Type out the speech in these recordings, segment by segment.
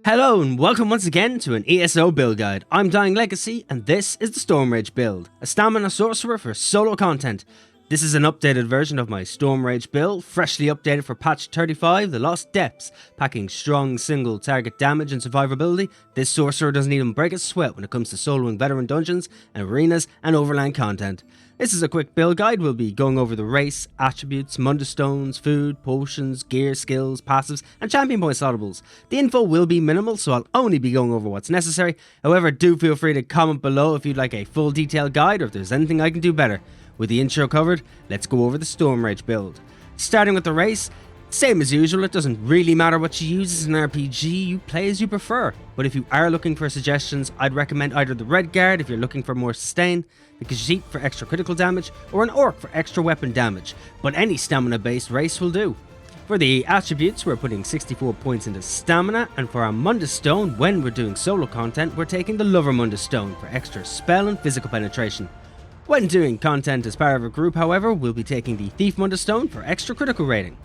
Hello and welcome once again to an ESO build guide. I'm Dying Legacy and this is the Strom Rage build, a stamina sorcerer for solo content. This is an updated version of my Strom Rage build, freshly updated for patch 35, the Lost Depths. Packing strong single target damage and survivability, this sorcerer doesn't even break a sweat when it comes to soloing veteran dungeons and arenas and overland content. This is a quick build guide. We'll be going over the race, attributes, Munda stones, food, potions, gear, skills, passives, and champion point slottables. The info will be minimal, so I'll only be going over what's necessary. However, do feel free to comment below if you'd like a full detailed guide or if there's anything I can do better. With the intro covered, let's go over the Strom Rage build. Starting with the race, same as usual, it doesn't really matter what you use as an RPG, you play as you prefer. But if you are looking for suggestions, I'd recommend either the Red Guard if you're looking for more sustain, the Khajiit for extra critical damage, or an Orc for extra weapon damage, but any stamina based race will do. For the attributes, we're putting 64 points into stamina, and for our Munda stone, when we're doing solo content, we're taking the Lover Munda stone for extra spell and physical penetration. When doing content as part of a group, however, we'll be taking the Thief Munda stone for extra critical rating.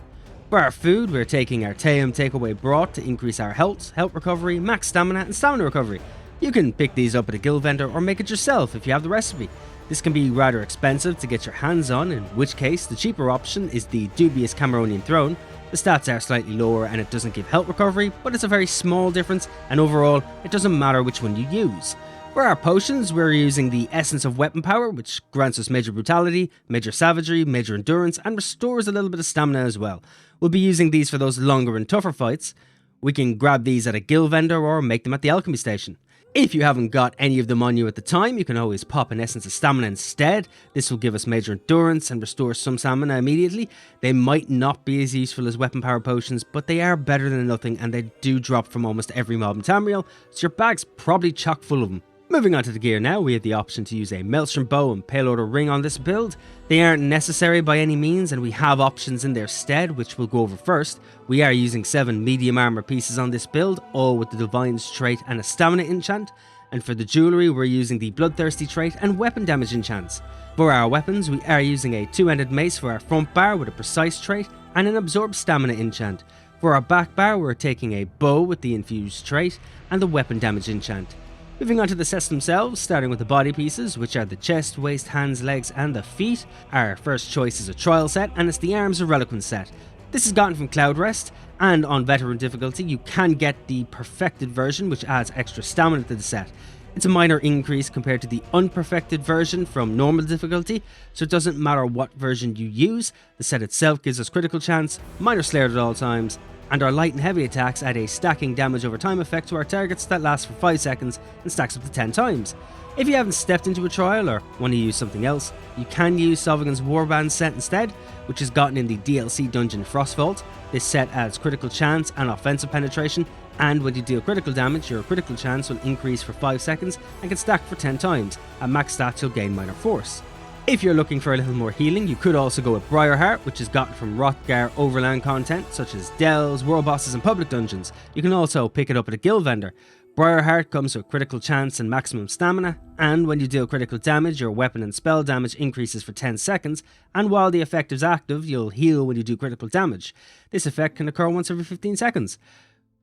For our food, we're taking our Teum Takeaway Broth to increase our health recovery, max stamina, and stamina recovery. You can pick these up at a guild vendor or make it yourself if you have the recipe. This can be rather expensive to get your hands on, in which case the cheaper option is the dubious Cameronian Throne. The stats are slightly lower and it doesn't give health recovery, but it's a very small difference, and overall it doesn't matter which one you use. For our potions, we're using the Essence of Weapon Power, which grants us major brutality, major savagery, major endurance, and restores a little bit of stamina as well. We'll be using these for those longer and tougher fights. We can grab these at a guild vendor or make them at the alchemy station. If you haven't got any of them on you at the time, you can always pop an Essence of Stamina instead. This will give us major endurance and restore some stamina immediately. They might not be as useful as weapon power potions, but they are better than nothing and they do drop from almost every mob in Tamriel, so your bag's probably chock full of them. Moving on to the gear now, we have the option to use a Maelstrom bow and payloader ring on this build. They aren't necessary by any means and we have options in their stead which we'll go over first. We are using 7 medium armor pieces on this build, all with the Divine's trait and a stamina enchant. And for the jewellery, we're using the Bloodthirsty trait and weapon damage enchants. For our weapons, we are using a two-ended mace for our front bar with a precise trait and an absorb stamina enchant. For our back bar, we're taking a bow with the infused trait and the weapon damage enchant. Moving on to the sets themselves, starting with the body pieces, which are the chest, waist, hands, legs and the feet. Our first choice is a trial set and it's the Arms of Reliquance set. This is gotten from Cloudrest, and on veteran difficulty you can get the perfected version which adds extra stamina to the set. It's a minor increase compared to the unperfected version from normal difficulty, so it doesn't matter what version you use. The set itself gives us critical chance, minor slayer at all times, and our light and heavy attacks add a stacking damage over time effect to our targets that lasts for 5 seconds and stacks up to 10 times. If you haven't stepped into a trial or want to use something else, you can use Sovereign's Warband set instead, which is gotten in the DLC dungeon Frostvault. This set adds critical chance and offensive penetration, and when you deal critical damage, your critical chance will increase for 5 seconds and can stack for 10 times. At max stats you'll gain minor force. If you're looking for a little more healing, you could also go with Briarheart, which is gotten from Hrothgar overland content such as dells, world bosses and public dungeons. You can also pick it up at a guild vendor. Briarheart comes with critical chance and maximum stamina, and when you deal critical damage, your weapon and spell damage increases for 10 seconds, and while the effect is active, you'll heal when you do critical damage. This effect can occur once every 15 seconds.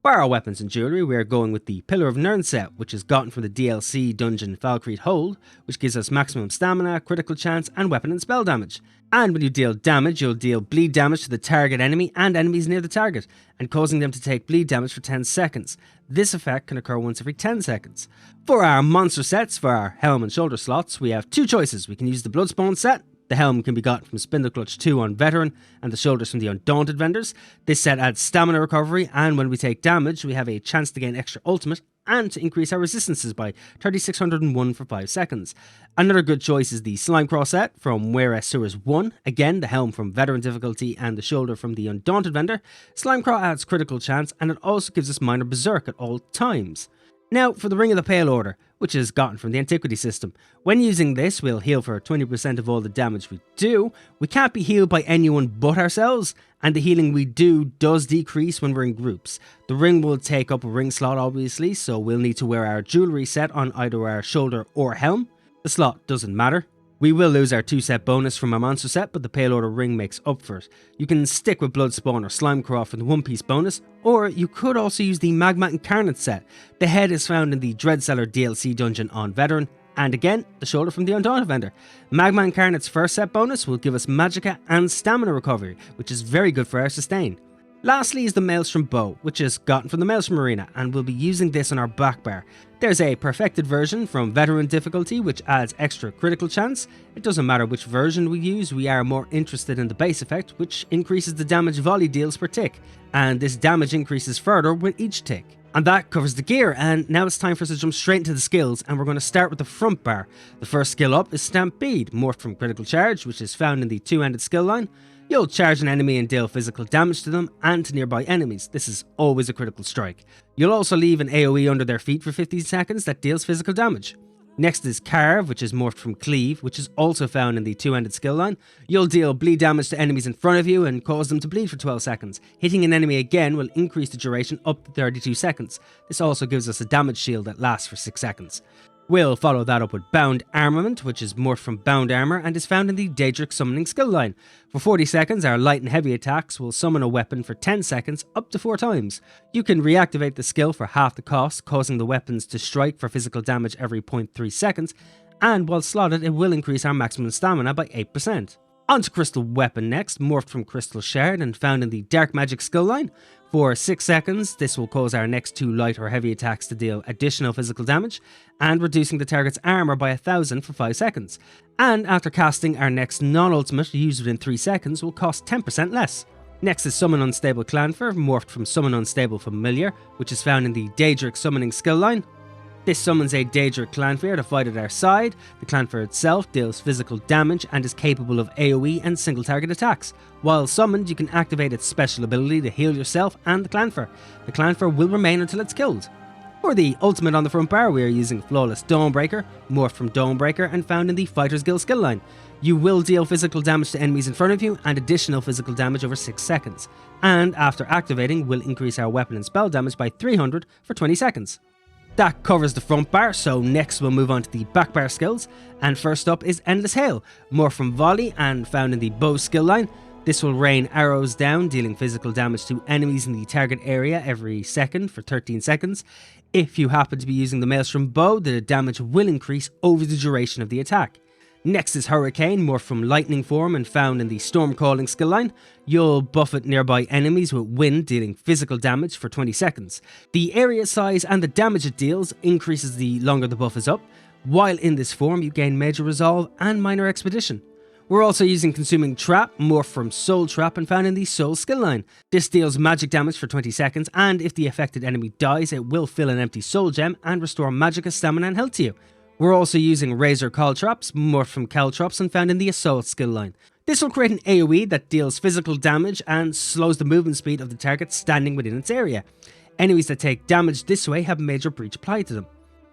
For our weapons and jewellery, we are going with the Pillar of Nirn set, which is gotten from the DLC dungeon Valkyrie Hold, which gives us maximum stamina, critical chance, and weapon and spell damage. And when you deal damage, you'll deal bleed damage to the target enemy and enemies near the target, and causing them to take bleed damage for 10 seconds. This effect can occur once every 10 seconds. For our monster sets, for our helm and shoulder slots, we have 2 choices. We can use the Bloodspawn set. The helm can be gotten from Spindle Clutch 2 on Veteran, and the shoulders from the Undaunted vendors. This set adds stamina recovery, and when we take damage, we have a chance to gain extra ultimate and to increase our resistances by 3601 for 5 seconds. Another good choice is the Slimecraw set from Where Sewers 1. Again, the helm from Veteran difficulty and the shoulder from the Undaunted vendor. Slimecraw adds critical chance, and it also gives us minor berserk at all times. Now for the Ring of the Pale Order, which is gotten from the Antiquity system. When using this, we'll heal for 20% of all the damage we do. We can't be healed by anyone but ourselves, and the healing we do does decrease when we're in groups. The ring will take up a ring slot obviously, so we'll need to wear our jewellery set on either our shoulder or helm. The slot doesn't matter. We will lose our 2-set bonus from our monster set, but the Payloader ring makes up for it. You can stick with Bloodspawn or Slimecraw for the 1-piece bonus, or you could also use the Magma Incarnate set. The head is found in the Dreadcellar DLC dungeon on Veteran, and again, the shoulder from the Undaunted vendor. Magma Incarnate's first set bonus will give us Magicka and Stamina recovery, which is very good for our sustain. Lastly is the Maelstrom Bow, which is gotten from the Maelstrom Arena, and we'll be using this on our back bar. There's a perfected version from Veteran difficulty which adds extra critical chance. It doesn't matter which version we use, we are more interested in the base effect, which increases the damage volley deals per tick, and this damage increases further with each tick. And that covers the gear, and now it's time for us to jump straight into the skills, and we're going to start with the front bar. The first skill up is Stampede, morphed from Critical Charge, which is found in the 2-handed skill line. You'll charge an enemy and deal physical damage to them and to nearby enemies. This is always a critical strike. You'll also leave an AoE under their feet for 15 seconds that deals physical damage. Next is Carve, which is morphed from Cleave, which is also found in the 2-handed skill line. You'll deal bleed damage to enemies in front of you and cause them to bleed for 12 seconds. Hitting an enemy again will increase the duration up to 32 seconds. This also gives us a damage shield that lasts for 6 seconds. We'll follow that up with Bound Armament, which is morphed from Bound Armor and is found in the Daedric Summoning skill line. For 40 seconds, our light and heavy attacks will summon a weapon for 10 seconds up to 4 times. You can reactivate the skill for half the cost, causing the weapons to strike for physical damage every 0.3 seconds, and while slotted, it will increase our maximum stamina by 8%. Onto Crystal Weapon next, morphed from Crystal Shard and found in the Dark Magic skill line. For 6 seconds, this will cause our next 2 light or heavy attacks to deal additional physical damage, and reducing the target's armor by 1000 for 5 seconds. And after casting, our next non-ultimate, used within 3 seconds, will cost 10% less. Next is Summon Unstable Clanfer, morphed from Summon Unstable Familiar, which is found in the Daedric Summoning skill line. This summons a Daedric Clanfer to fight at our side. The Clanfer itself deals physical damage and is capable of AoE and single target attacks. While summoned, you can activate its special ability to heal yourself and the Clanfer. The Clanfer will remain until it's killed. For the ultimate on the front bar, we are using Flawless Dawnbreaker, morphed from Dawnbreaker and found in the Fighter's Guild skill line. You will deal physical damage to enemies in front of you and additional physical damage over 6 seconds. And after activating, will increase our weapon and spell damage by 300 for 20 seconds. That covers the front bar, so next we'll move on to the back bar skills, and first up is Endless Hail, morphed from Volley and found in the Bow skill line. This will rain arrows down, dealing physical damage to enemies in the target area every second for 13 seconds. If you happen to be using the Maelstrom Bow, the damage will increase over the duration of the attack. Next is Hurricane, morphed from Lightning form and found in the Storm Calling skill line. You'll buffet nearby enemies with wind, dealing physical damage for 20 seconds. The area size and the damage it deals increases the longer the buff is up. While in this form, you gain Major Resolve and Minor Expedition. We're also using Consuming Trap, morphed from Soul Trap and found in the Soul skill line. This deals magic damage for 20 seconds, and if the affected enemy dies, it will fill an empty soul gem and restore Magicka, stamina and health to you. We're also using Razor Caltrops, morphed from Caltrops and found in the Assault skill line. This will create an AoE that deals physical damage and slows the movement speed of the target standing within its area. Enemies that take damage this way have Major Breach applied to them.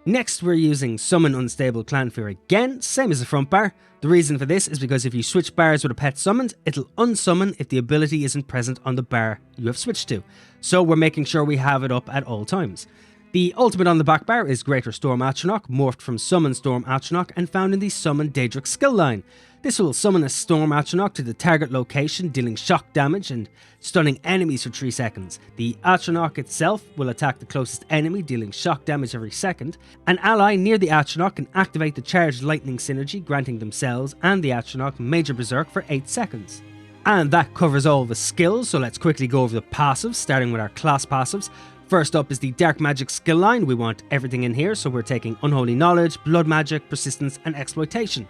Next, we're using Summon Unstable Clanfer again, same as the front bar. The reason for this is because if you switch bars with a pet summoned, it'll unsummon if the ability isn't present on the bar you have switched to. So we're making sure we have it up at all times. The ultimate on the back bar is Greater Storm Atronach, morphed from Summon Storm Atronach and found in the Summon Daedric skill line. This will summon a Storm Atronach to the target location, dealing shock damage and stunning enemies for 3 seconds. The Atronach itself will attack the closest enemy, dealing shock damage every second. An ally near the Atronach can activate the Charged Lightning synergy, granting themselves and the Atronach Major Berserk for 8 seconds. And that covers all the skills, so let's quickly go over the passives, starting with our class passives. First up is the Dark Magic skill line. We want everything in here, so we're taking Unholy Knowledge, Blood Magic, Persistence and Exploitation.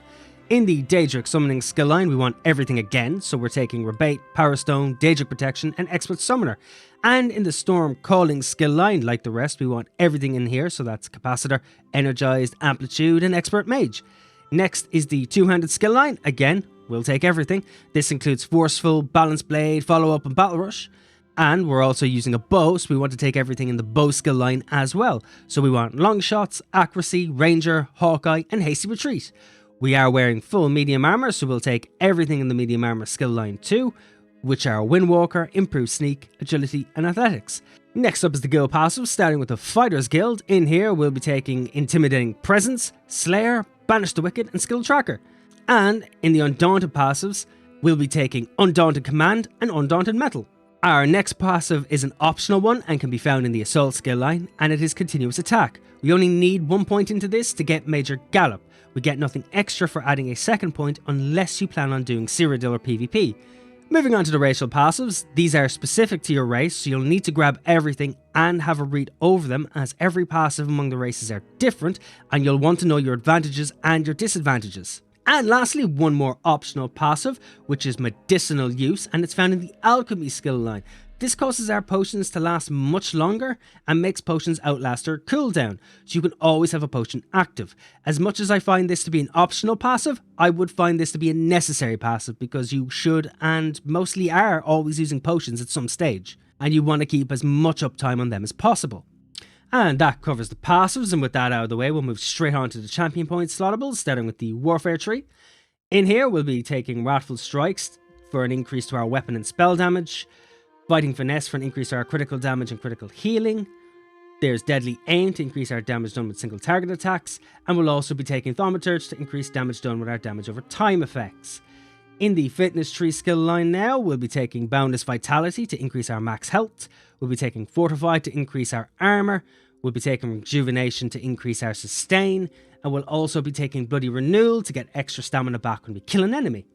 In the Daedric Summoning skill line, we want everything again, so we're taking Rebate, Power Stone, Daedric Protection and Expert Summoner. And in the Storm Calling skill line, like the rest, we want everything in here, so that's Capacitor, Energized, Amplitude and Expert Mage. Next is the Two-Handed skill line. Again, we'll take everything. This includes Forceful, Balance Blade, Follow Up and Battle Rush. And we're also using a bow, so we want to take everything in the bow skill line as well. So we want long shots, accuracy, ranger, Hawkeye, and hasty retreat. We are wearing full medium armor, so we'll take everything in the medium armor skill line too, which are Windwalker, improved sneak, agility, and athletics. Next up is the guild passive, starting with the Fighters Guild. In here, we'll be taking Intimidating Presence, Slayer, Banish the Wicked, and Skill Tracker. And in the Undaunted passives, we'll be taking Undaunted Command and Undaunted Metal. Our next passive is an optional one and can be found in the Assault skill line, and it is Continuous Attack. We only need 1 point into this to get Major Gallop. We get nothing extra for adding a second point unless you plan on doing Cyrodiil or PvP. Moving on to the racial passives, these are specific to your race, so you'll need to grab everything and have a read over them, as every passive among the races are different and you'll want to know your advantages and your disadvantages. And lastly, one more optional passive, which is Medicinal Use, and it's found in the Alchemy skill line. This causes our potions to last much longer and makes potions outlast their cooldown, so you can always have a potion active. As much as I find this to be an optional passive, I would find this to be a necessary passive, because you should, and mostly are, always using potions at some stage, and you want to keep as much uptime on them as possible. And that covers the passives, and with that out of the way, we'll move straight on to the champion point slottables, starting with the Warfare tree. In here, we'll be taking Wrathful Strikes for an increase to our weapon and spell damage, Fighting Finesse for an increase to our critical damage and critical healing. There's Deadly Aim to increase our damage done with single target attacks, and we'll also be taking Thaumaturge to increase damage done with our damage over time effects. In the Fitness tree skill line now, we'll be taking Boundless Vitality to increase our max health, we'll be taking Fortify to increase our armor, we'll be taking Rejuvenation to increase our sustain, and we'll also be taking Bloody Renewal to get extra stamina back when we kill an enemy.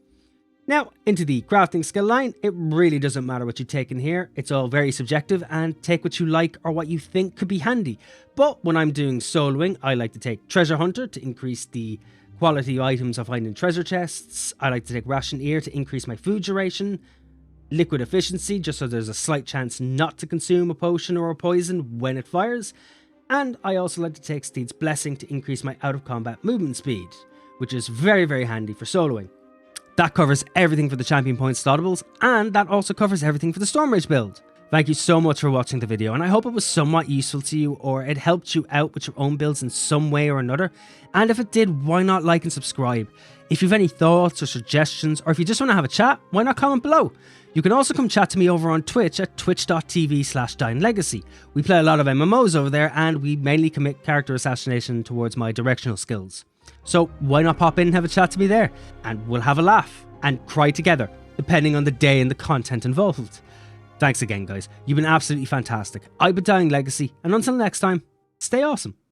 Now, into the crafting skill line, it really doesn't matter what you take in here, it's all very subjective, and take what you like or what you think could be handy. But when I'm doing soloing, I like to take Treasure Hunter to increase the quality items I find in treasure chests. I like to take Ration Ear to increase my food duration, Liquid Efficiency just so there's a slight chance not to consume a potion or a poison when it fires, and I also like to take Steed's Blessing to increase my out of combat movement speed, which is very handy for soloing. That covers everything for the champion point slottables, and that also covers everything for the Strom Rage build. Thank you so much for watching the video, and I hope it was somewhat useful to you, or it helped you out with your own builds in some way or another. And if it did, why not like and subscribe? If you have any thoughts or suggestions, or if you just want to have a chat, why not comment below? You can also come chat to me over on Twitch at twitch.tv/DyingLegacy. We play a lot of MMOs over there, and we mainly commit character assassination towards my directional skills. So why not pop in and have a chat to me there, and we'll have a laugh and cry together, depending on the day and the content involved. Thanks again, guys. You've been absolutely fantastic. I've been Dying Legacy, and until next time, stay awesome.